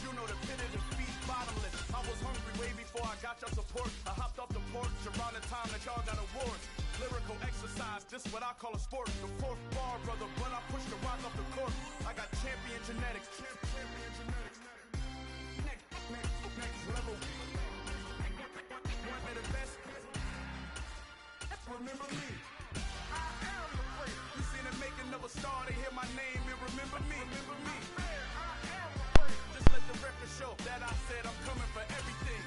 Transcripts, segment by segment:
you know the pit of defeat, bottomless. I was hungry way before I got your support. I hopped off the porch around the time that y'all got awards. Lyrical exercise, this what I call a sport. The fourth bar, brother, but I push the rock off the court. I got champion genetics. Next level. One of the best. Remember me. I am the great. You seen the making of a star, they hear my name and remember me. Remember me. I am the great. Just let the record show that I said I'm coming for everything.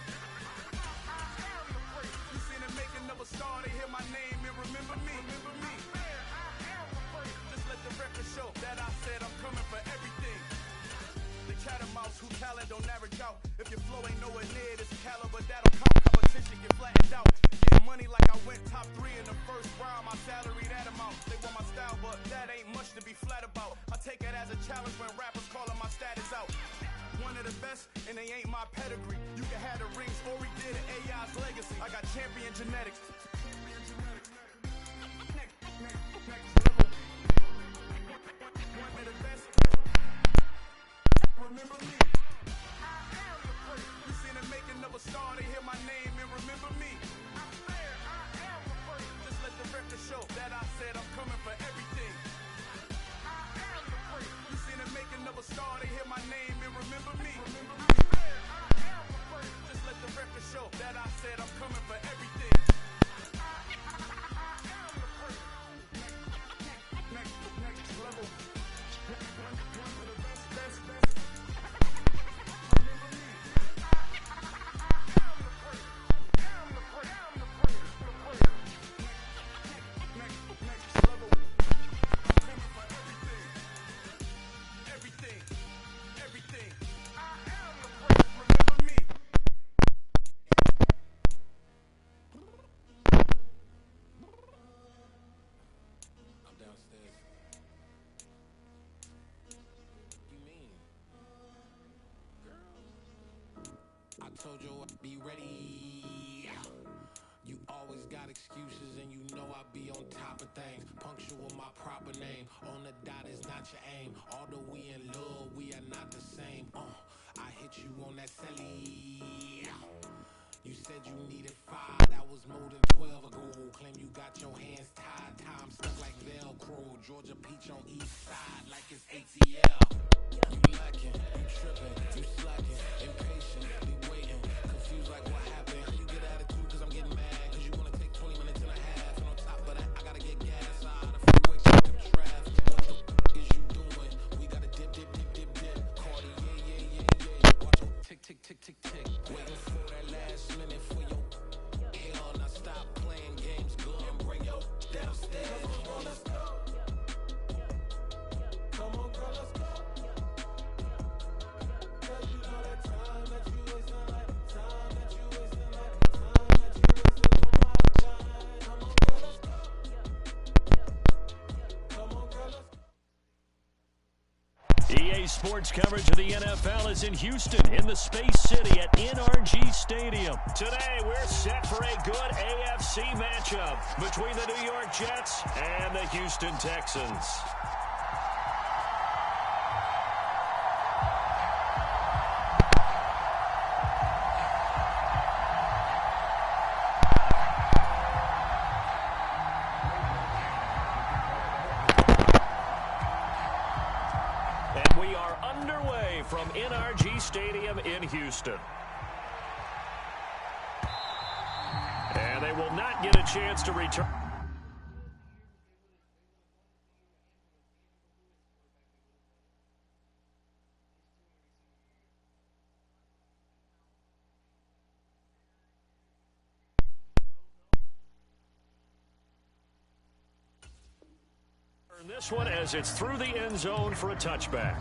I am the great. You seen the making of a star, they hear my name and remember me. Remember me. I am the great. Just let the record show that I said I'm coming for everything. The chattermouse who talent don't average out. If your flow ain't nowhere near this caliber, that'll count. Competition get flattened out. Getting money like I went top 3 in the first round. My salary that amount. They want my style, but that ain't much to be flat about. I take it as a challenge when rappers calling my status out. One of the best, and they ain't my pedigree. You can have the rings, or we did it, AI's legacy. I got champion genetics. Next level. One of the best. Remember me. I am the great. You seen the making of a star, they hear my name and remember me. I am the great. Just let the record show that I said I'm coming for everything. I am the great. You seen the making of a star, they hear my name and remember me. Remember me. I am the great. Just let the record show that I said I'm coming for everything. I am the great. Next level. One of the best. Told you I'd be ready. You always got excuses and you know I be on top of things. Punctual my proper name. On the dot is not your aim. Although we in love, we are not the same. I hit you on that celly. You said you needed 5, that was more than 12 ago. Claim you got your hands tied, time stuck like Velcro. Georgia Peach on east side like it's ATL. You lacking, you tripping, you slacking, impatient, be waiting, confused like what happened. You get attitude cause I'm getting mad, cause you wanna take 20 minutes and a half. And on top of that, I gotta get gas out of the freeway, check the traffic. What the is you doing? We gotta dip. Cardi, yeah. Watch it, tick. Waiting for that last minute for your hell. Now stop playing games, good, and bring your downstairs. Come on, let's go. Come on, girl, let's go. Cause you know that time that you wasting, like time that you wasting, like time that you wasting on my time. Come on, girl, let's go. Come on, girl, let's go. EA Sports coverage of the NFL is in Houston, in the Space City at NRG Stadium. Today, we're set for a good AFC matchup between the New York Jets and the Houston Texans. And we are underway from NRG Stadium in Houston. And they will not get a chance to return. This one as it's through the end zone for a touchback.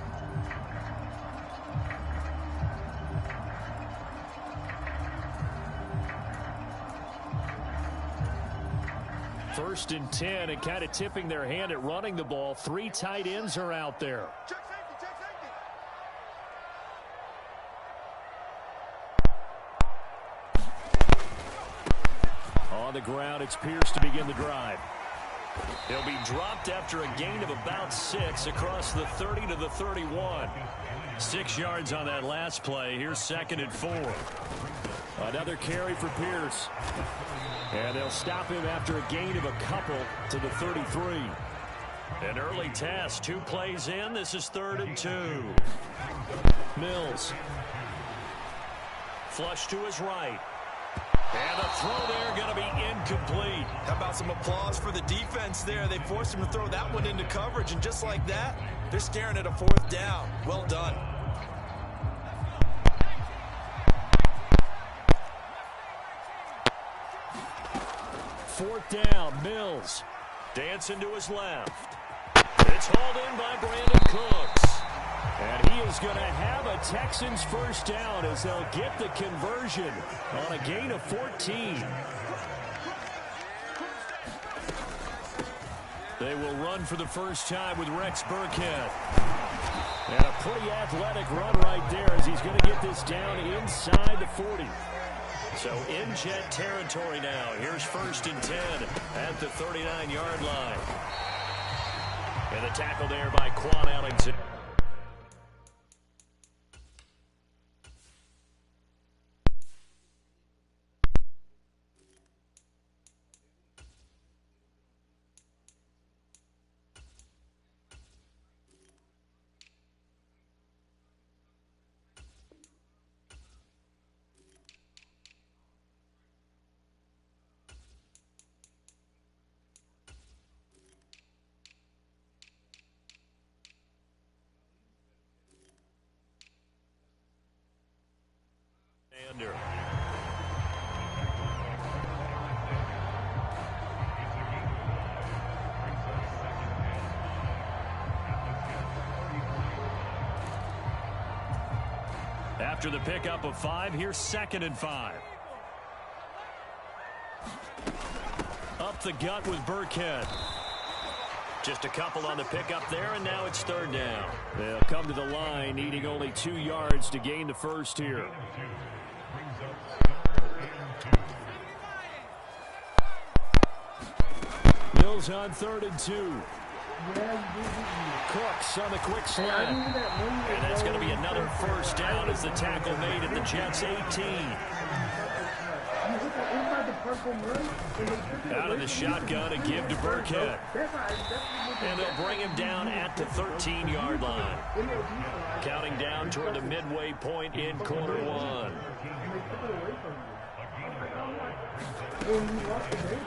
First and 10, and kind of tipping their hand at running the ball. 3 tight ends are out there. Check safety. On the ground, it's Pierce to begin the drive. He'll be dropped after a gain of about 6 across the 30 to the 31. 6 yards on that last play. Here's 2nd and 4. Another carry for Pierce. And they'll stop him after a gain of a couple to the 33. An early test. 2 plays in. This is 3rd and 2. Mills. Flush to his right. And the throw there going to be incomplete. How about some applause for the defense there? They forced him to throw that one into coverage, and just like that, they're staring at a 4th down. Well done. Fourth down, Mills. Dancing to his left. It's hauled in by Brandon Cooks. And he is going to have a Texans first down as they'll get the conversion on a gain of 14. They will run for the first time with Rex Burkhead. And a pretty athletic run right there as he's going to get this down inside the 40. So in Jet territory now. Here's 1st and 10 at the 39-yard line. And the tackle there by Quan Ellington. After the pickup of 5, here's 2nd and 5. Up the gut with Burkhead. Just a couple on the pickup there, and now it's 3rd down. They'll come to the line, needing only 2 yards to gain the first here. Mills on 3rd and 2. Cooks on the quick slant. And that's going to be another first down as the tackle made at the Jets' 18. Out of the shotgun, a give to Burkhead. And they'll bring him down at the 13-yard line. Counting down toward the midway point in quarter 1.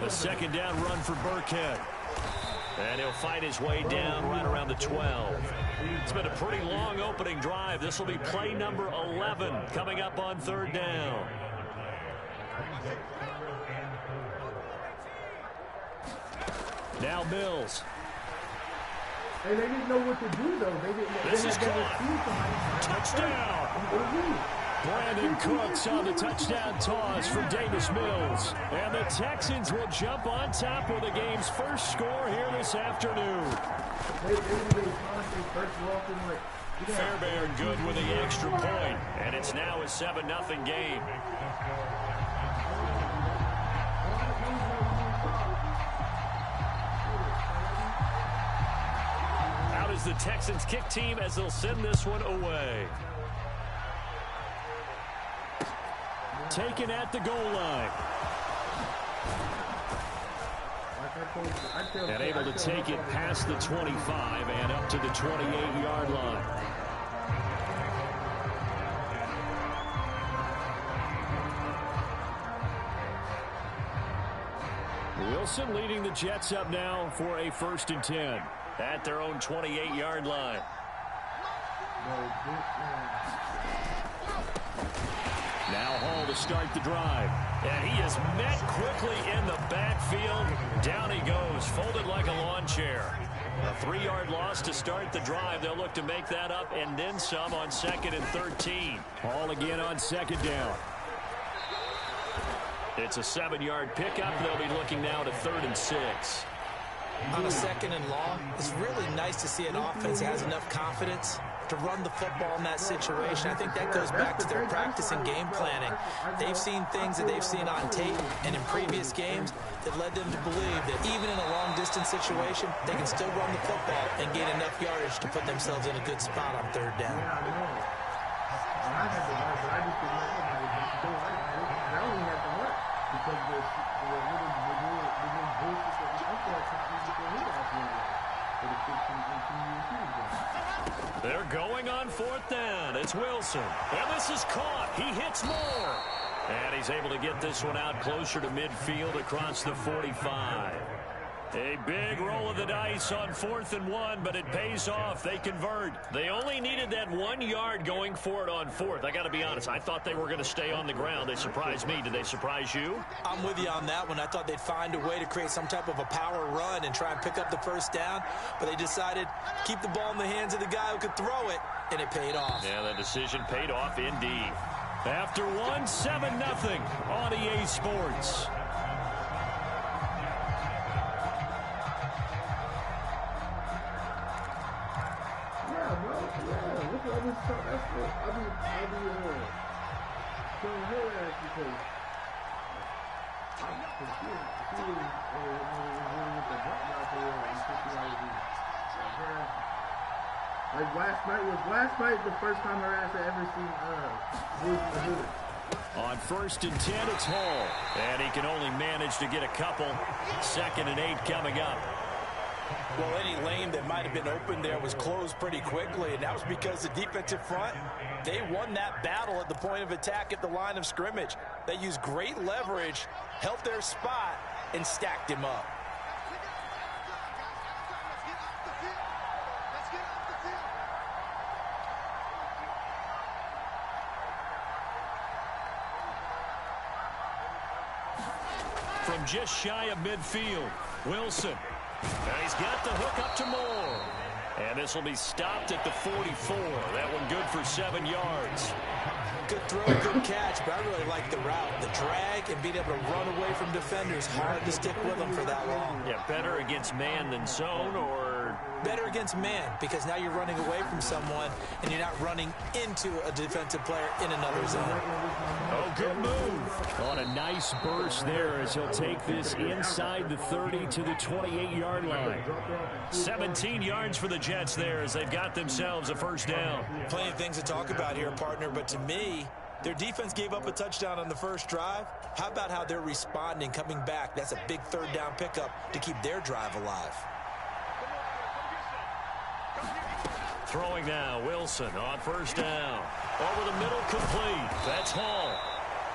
A 2nd down run for Burkhead. And he'll fight his way down right around the 12. It's been a pretty long opening drive. This will be play number 11 coming up on 3rd down. Now Mills. Hey, they didn't know what to do, though. This is caught. Touchdown. Brandon Cooks on the touchdown toss from Davis Mills. And the Texans will jump on top with the game's first score here this afternoon. Fairbairn good with the extra point. And it's now a 7-0 game. Out is the Texans kick team as they'll send this one away. Taken at the goal line. And able to take it past the 25 and up to the 28-yard line. Wilson leading the Jets up now for a 1st and 10 at their own 28-yard line. Now Hall to start the drive. And he is met quickly in the backfield. Down he goes, folded like a lawn chair. A 3-yard loss to start the drive. They'll look to make that up and then some on 2nd and 13. Hall again on 2nd down. It's a 7-yard pickup. They'll be looking now to 3rd and 6. On a 2nd and long, it's really nice to see an offense that has enough confidence to run the football in that situation. I think that goes back to their practice and game planning. They've seen things that they've seen on tape and in previous games that led them to believe that even in a long-distance situation, they can still run the football and gain enough yardage to put themselves in a good spot on third down. I had to learn, but I just didn't let nobody do it. I only had to learn because the little bullshit that we upload companies before he asked me for the 15 years. They're going on fourth down. It's Wilson. And this is caught. He hits more. And he's able to get this one out closer to midfield across the 45. A big roll of the dice on 4th and 1, but it pays off. They convert. They only needed that 1 yard going for it on 4th. I got to be honest. I thought they were going to stay on the ground. They surprised me. Did they surprise you? I'm with you on that one. I thought they'd find a way to create some type of a power run and try and pick up the first down, but they decided to keep the ball in the hands of the guy who could throw it, and it paid off. Yeah, that decision paid off indeed. After 1, 7-0 on EA Sports. Like last night the first time her ass had ever seen Bruce. On 1st and 10, it's Hall. And he can only manage to get a couple. 2nd and 8 coming up. Well, any lane that might have been open there was closed pretty quickly, and that was because the defensive front, they won that battle at the point of attack at the line of scrimmage. They used great leverage, held their spot, and stacked him up. From just shy of midfield, Wilson. And he's got the hook up to Moore. And this will be stopped at the 44. That one good for 7 yards. Good throw, good catch, but I really like the route. The drag and being able to run away from defenders, hard to stick with them for that long. Yeah, better against man than zone, or... Better against man, because now you're running away from someone and you're not running into a defensive player in another zone. Oh, good move. On a nice burst there as he'll take this inside the 30 to the 28-yard line. 17 yards for the Jets there as they've got themselves a first down. Plenty of things to talk about here, partner, but to me, their defense gave up a touchdown on the first drive. How about how they're responding, coming back? That's a big third down pickup to keep their drive alive. Throwing now, Wilson on first down. Over the middle, complete. That's Hall.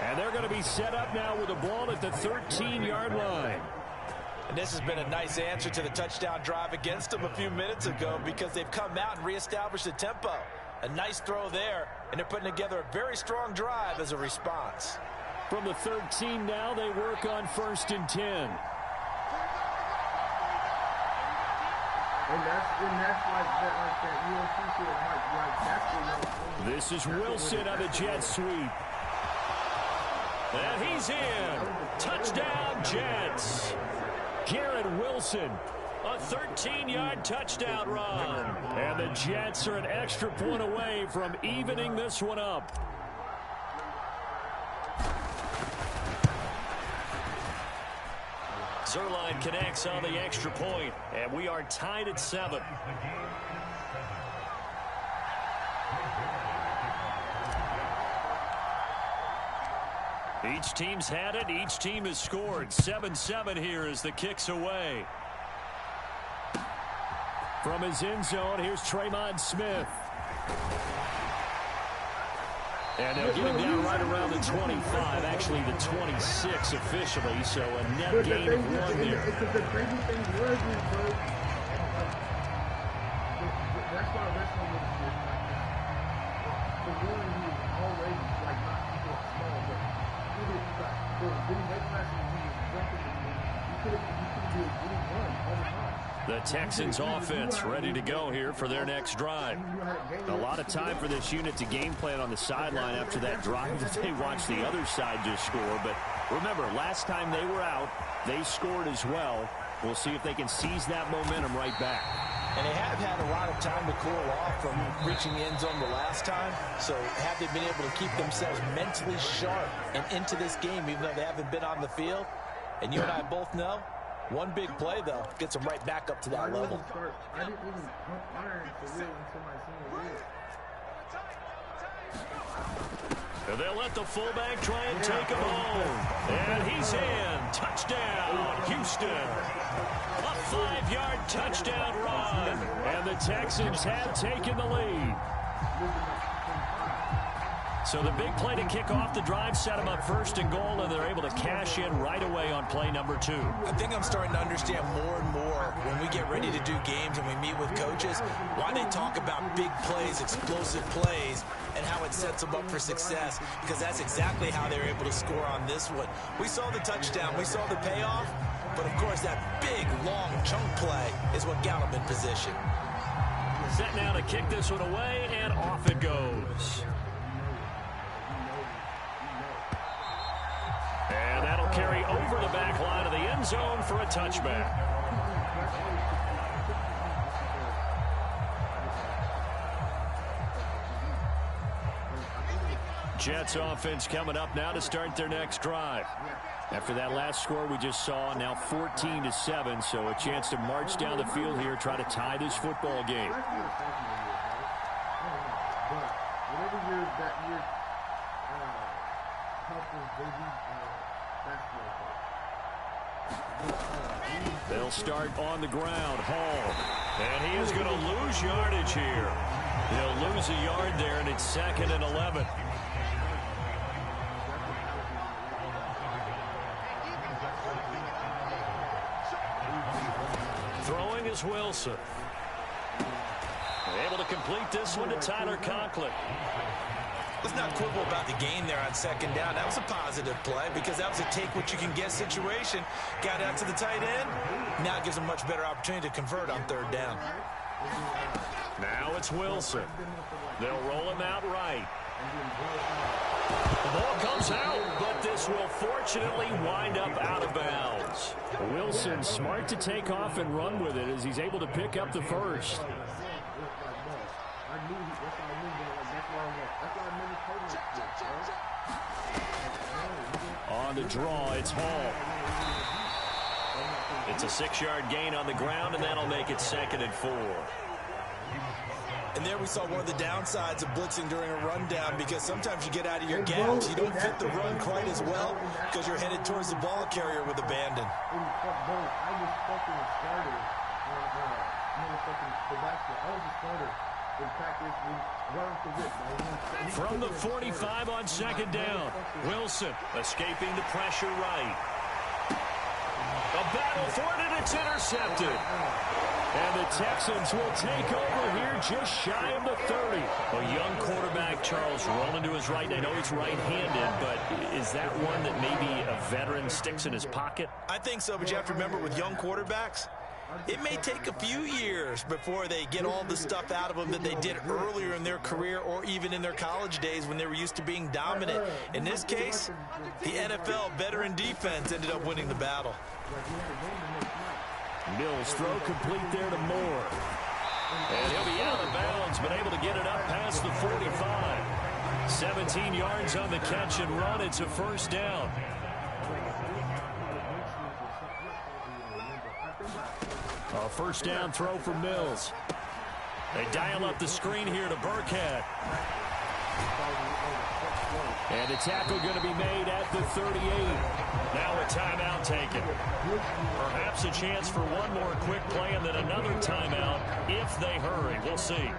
And they're going to be set up now with a ball at the 13-yard line. And this has been a nice answer to the touchdown drive against them a few minutes ago because they've come out and reestablished the tempo. A nice throw there, and they're putting together a very strong drive as a response. From the 13 now, they work on 1st and 10. And that's like that UFC shit, like that's the This is Wilson on the jet sweep. And he's in. Touchdown, Jets. Garrett Wilson, a 13-yard touchdown run. And the Jets are an extra point away from evening this one up. Zerline connects on the extra point, and we are tied at 7. Each team's had it. Each team has scored. 7-7 here as the kick's away. From his end zone, here's Tremont Smith. And they'll get him down right around the 25, actually the 26 officially, so a net gain of 1 there. The crazy thing was, bro, that's why wrestling was just like that. For one, he was always like not super small, but he was like, when he made passes, he was jumping the knee. He could do a good run all the time. The Texans offense ready to go here for their next drive. A lot of time for this unit to game plan on the sideline after that drive that they watched the other side just score. But remember, last time they were out, they scored as well. We'll see if they can seize that momentum right back. And they have had a lot of time to cool off from reaching the end zone the last time. So have they been able to keep themselves mentally sharp and into this game, even though they haven't been on the field? And you and I both know, one big play, though, gets them right back up to that level. I didn't even pump iron for real until my senior year. And they'll let the fullback try and take him home. And he's in. Touchdown, Houston. A 5-yard touchdown run. And the Texans have taken the lead. So the big play to kick off the drive set them up first and goal, and they're able to cash in right away on play number 2. I think I'm starting to understand more and more when we get ready to do games and we meet with coaches why they talk about big plays, explosive plays, and how it sets them up for success, because that's exactly how they were able to score on this one. We saw the touchdown, we saw the payoff, but of course that big, long chunk play is what got them in position. Set now to kick this one away, and off it goes. And that'll carry over the back line of the end zone for a touchback. Jets offense coming up now to start their next drive. After that last score we just saw, now 14-7, so a chance to march down the field here, try to tie this football game. They'll start on the ground. Hall. And he is going to lose yardage here. He'll lose a yard there, and it's 2nd and 11. Throwing is Wilson. Able to complete this one to Tyler Conklin. Let's not quibble about the gain there on 2nd down. That was a positive play because that was a take-what-you-can-get situation. Got out to the tight end. Now it gives them much better opportunity to convert on 3rd down. Now it's Wilson. They'll roll him out right. The ball comes out, but this will fortunately wind up out of bounds. Wilson smart to take off and run with it as he's able to pick up the first. On the draw, it's Hall. It's a 6-yard gain on the ground, and that'll make it 2nd and 4. And there we saw one of the downsides of blitzing during a rundown, because sometimes you get out of your gaps. You don't fit the run quite as well because you're headed towards the ball carrier with abandon. From the 45 on 2nd down, Wilson escaping the pressure right. A battle for it, and it's intercepted. And the Texans will take over here just shy of the 30. A young quarterback, Charles, rolling to his right. I know he's right-handed, but is that one that maybe a veteran sticks in his pocket? I think so, but you have to remember with young quarterbacks, it may take a few years before they get all the stuff out of them that they did earlier in their career or even in their college days when they were used to being dominant. In this case, the NFL veteran defense ended up winning the battle. Mills throw complete there to Moore. And he'll be out of bounds, but able to get it up past the 45. 17 yards on the catch and run. It's a 1st down. A 1st down throw for Mills. They dial up the screen here to Burkhead. And the tackle going to be made at the 38. Now a timeout taken. Perhaps a chance for one more quick play and then another timeout if they hurry. We'll see.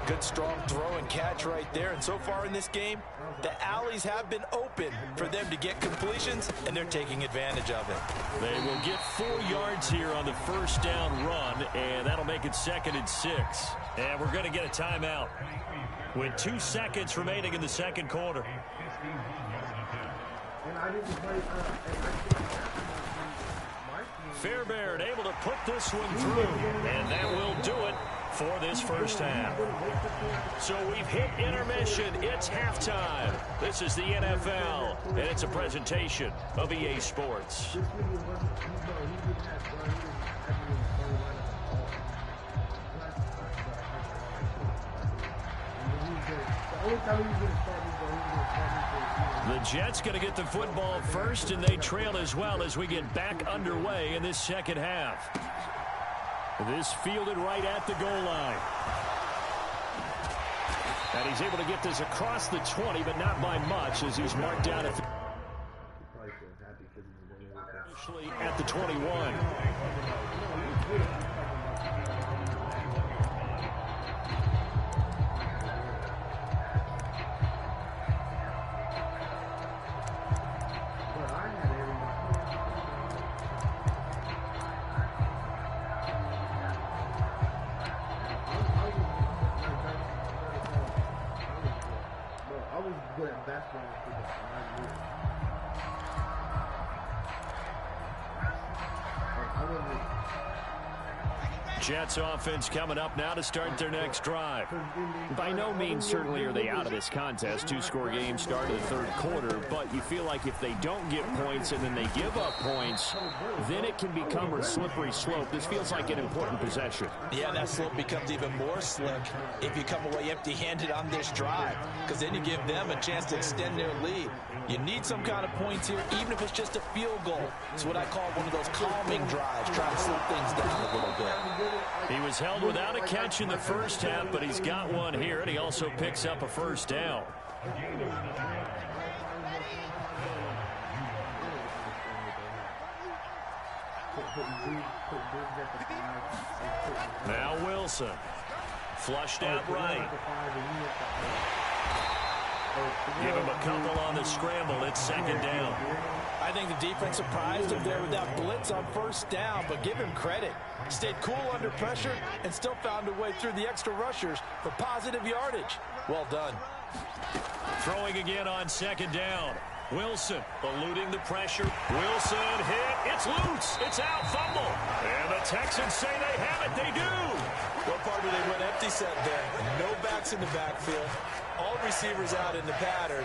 Good strong throw and catch right there. And so far in this game, the alleys have been open for them to get completions, and they're taking advantage of it. They will get 4 yards here on the 1st down run, and that'll make it 2nd and 6. And we're going to get a timeout with 2 seconds remaining in the 2nd quarter. Fairbairn able to put this one through, and that will do it for this 1st half. So we've hit intermission. It's halftime. This is the NFL, and it's a presentation of EA Sports. The Jets going to get the football first, and they trail as well as we get back underway in this second half. This fielded right at the goal line. And he's able to get this across the 20, but not by much as he's marked down at the 21. Jets offense coming up now to start their next drive. By no means certainly are they out of this contest. Two-score game start of the third quarter, but you feel like if they don't get points and then they give up points, then it can become a slippery slope. This feels like an important possession. Yeah, that slope becomes even more slick if you come away empty-handed on this drive, because then you give them a chance to extend their lead. You need some kind of points here, even if it's just a field goal. It's what I call one of those calming drives, trying to slow things down a little bit. He was held without a catch in the first half, but he's got one here, and he also picks up a first down. Now Wilson. Flushed out right. Give him a couple on the scramble. It's second down. I think the defense surprised him there with that blitz on first down, but give him credit. Stayed cool under pressure and still found a way through the extra rushers for positive yardage. Well done. Throwing again on second down. Wilson eluding the pressure. Wilson hit. It's loose. It's out. Fumble. And the Texans say they have it. They do. What part do they went empty set there? No backs in the backfield. All receivers out in the pattern.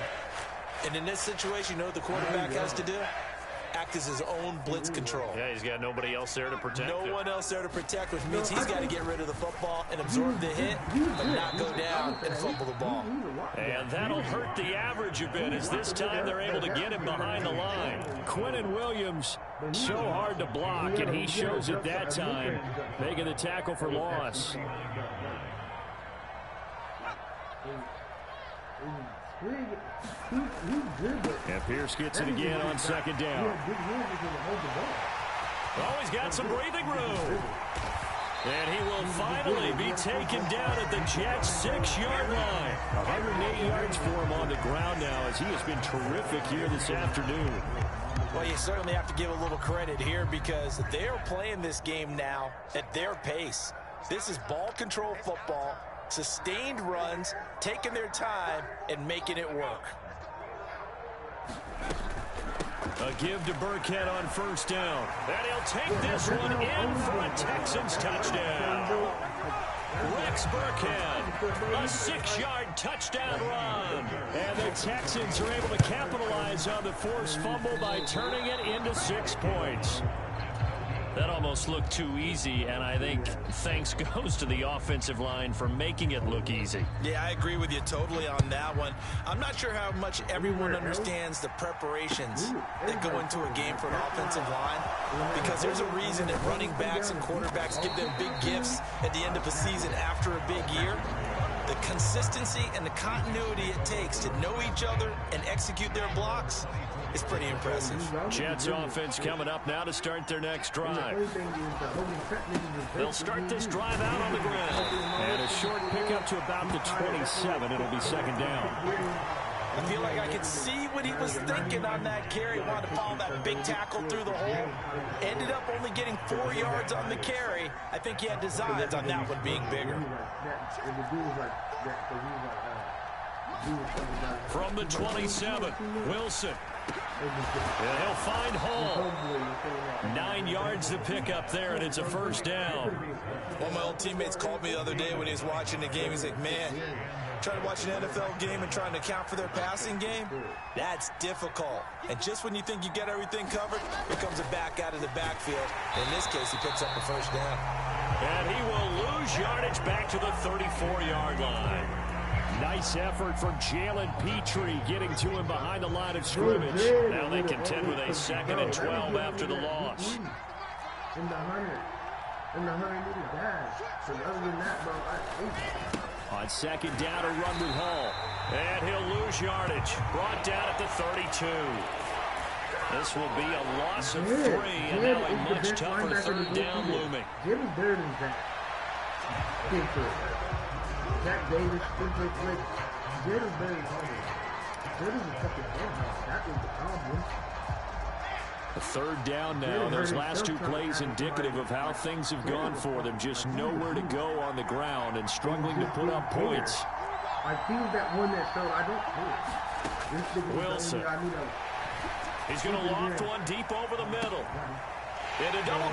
And in this situation, you know what the quarterback has to do? Act as his own blitz control. Yeah, he's got nobody else there to protect him. No one else there to protect, which means he's got to get rid of the football and absorb the hit, but not go down and fumble the ball. And that'll hurt the average a bit, as this time they're able to get him behind the line. Quinnen Williams, so hard to block, and he shows it that time, making the tackle for loss. And Pierce gets it again on second down. Oh, he's got some breathing room. And he will finally be taken down at the Jets' 6-yard line. 108 yards for him on the ground now, as he has been terrific here this afternoon. Well, you certainly have to give a little credit here, because they are playing this game now at their pace. This is ball control football, sustained runs, taking their time, and making it work. A give to Burkhead on first down. And he'll take this one in for a Texans touchdown. Rex Burkhead, a 6-yard touchdown run. And the Texans are able to capitalize on the forced fumble by turning it into 6 points. That almost looked too easy, and I think thanks goes to the offensive line for making it look easy. Yeah, I agree with you totally on that one. I'm not sure how much everyone understands the preparations that go into a game for an offensive line, because there's a reason that running backs and quarterbacks give them big gifts at the end of a season after a big year. The consistency and the continuity it takes to know each other and execute their blocks is pretty impressive. Jets offense coming up now to start their next drive. They'll start this drive out on the ground. And a short pickup to about the 27. It'll be second down. I feel like I could see what he was thinking on that carry. Wanted to follow that big tackle through the hole. Ended up only getting 4 yards on the carry. I think he had designs on that one being bigger. From the 27, Wilson. And he'll find Hall. 9 yards to pick up there, and it's a first down. One of my old teammates called me the other day when he was watching the game. He's like, man, trying to watch an NFL game and trying to account for their passing game, that's difficult. And just when you think you get everything covered, here comes a back out of the backfield. In this case, he picks up a first down. And he will lose yardage back to the 34-yard line. Nice effort from Jalen Petrie getting to him behind the line of scrimmage. Now they contend with a 2nd and 12 after the loss. In the 100-meter dash. So other than that, bro, On 2nd down, a run with Hall. And he'll lose yardage. Brought down at the 32. This will be a loss of 3, and now a much tougher 3rd down looming. Jimmy Durden is that kicker. Zach Davis, Spencer Flick. Jimmy Durden is home. Durden's a tough defense. That was the problem. A 3rd down now. Those last 2 plays indicative of how things have gone for them. Just nowhere to go on the ground and struggling to put up points. I think that one that showed, I don't think. Wilson. He's going to loft one deep over the middle. And a double.